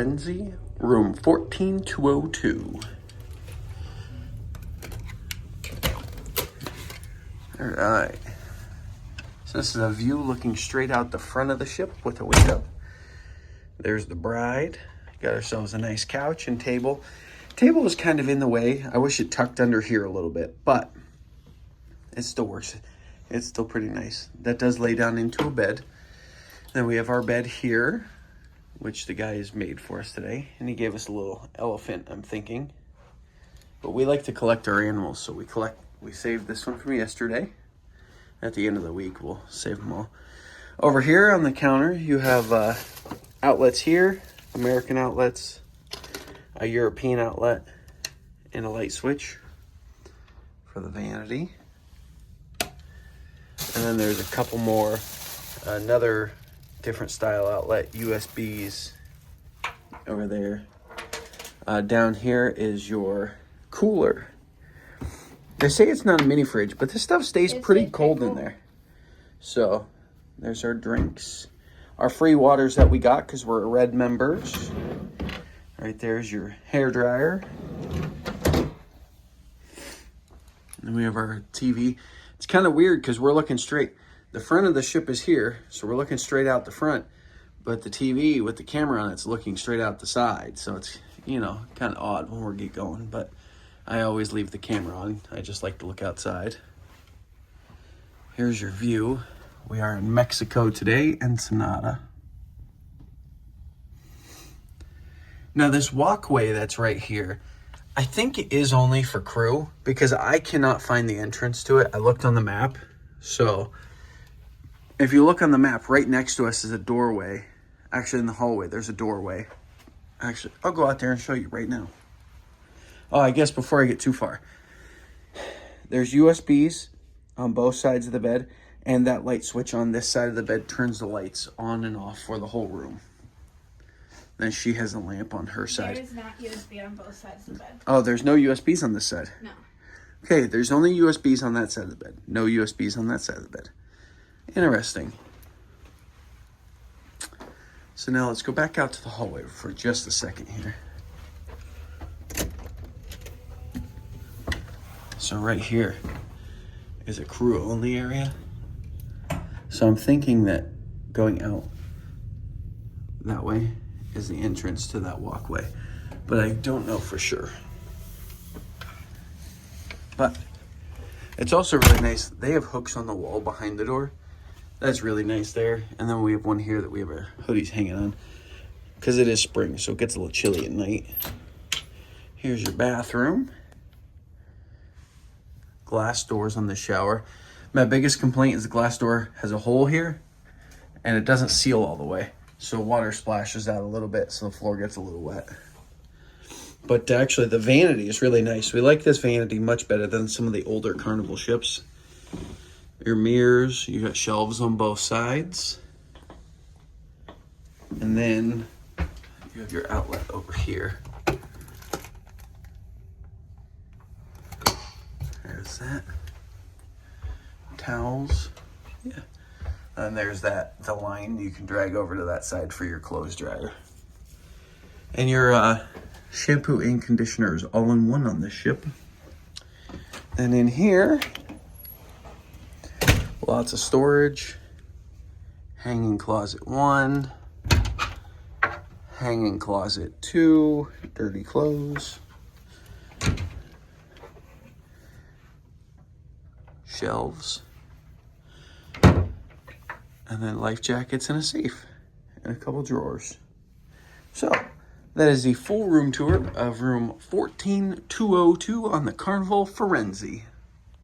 Firenze, room 14202. All right. So this is a view looking straight out the front of the ship with a window. There's the bride. Got ourselves a nice couch and table. Table is kind of in the way. I wish it tucked under here a little bit, but it still works. It's still pretty nice. That does lay down into a bed. Then we have our bed here, which the guy has made for us today. And he gave us a little elephant, I'm thinking. But we like to collect our animals, so we saved this one from yesterday. At the end of the week, we'll save them all. Over here on the counter, you have outlets here, American outlets, a European outlet, and a light switch for the vanity. And then there's a couple more, another different style outlet, USBs over there. Down here is your cooler. They say it's not a mini fridge, but this stuff stays pretty cold in there. So there's our drinks. Our free waters that we got because we're Red members. Right there's your hair dryer. And we have our TV. It's kind of weird because we're looking straight. The front of the ship is here, so we're looking straight out the front. But the TV with the camera on it's looking straight out the side. So it's, you know, kind of odd when we get going. But I always leave the camera on. I just like to look outside. Here's your view. We are in Mexico today, Ensenada. Now this walkway that's right here, I think it is only for crew because I cannot find the entrance to it. I looked on the map. So if you look on the map, right next to us is a doorway. Actually in the hallway, there's a doorway. Actually, I'll go out there and show you right now. Oh, I guess before I get too far, there's USBs on both sides of the bed, and that light switch on this side of the bed turns the lights on and off for the whole room. Then she has a lamp on her side. There is not USB on both sides of the bed. Oh, there's no USBs on this side? No. Okay, there's only USBs on that side of the bed. No USBs on that side of the bed. Interesting. So now let's go back out to the hallway for just a second here. So right here is a crew-only area. So I'm thinking that going out that way is the entrance to that walkway. But I don't know for sure. But it's also really nice. They have hooks on the wall behind the door. That's really nice there. And then we have one here that we have our hoodies hanging on. Because it is spring, so it gets a little chilly at night. Here's your bathroom. Glass doors on the shower. My biggest complaint is the glass door has a hole here and it doesn't seal all the way. So water splashes out a little bit so the floor gets a little wet. But actually the vanity is really nice. We like this vanity much better than some of the older Carnival ships. Your mirrors, you got shelves on both sides. And then you have your outlet over here. There's that. Towels. Yeah. And there's the line you can drag over to that side for your clothes dryer. And your shampoo and conditioner is all in one on this ship. And in here, lots of storage. Hanging closet 1. Hanging closet 2. Dirty clothes. Shelves. And then life jackets and a safe. And a couple drawers. So, that is the full room tour of room 14202 on the Carnival Firenze.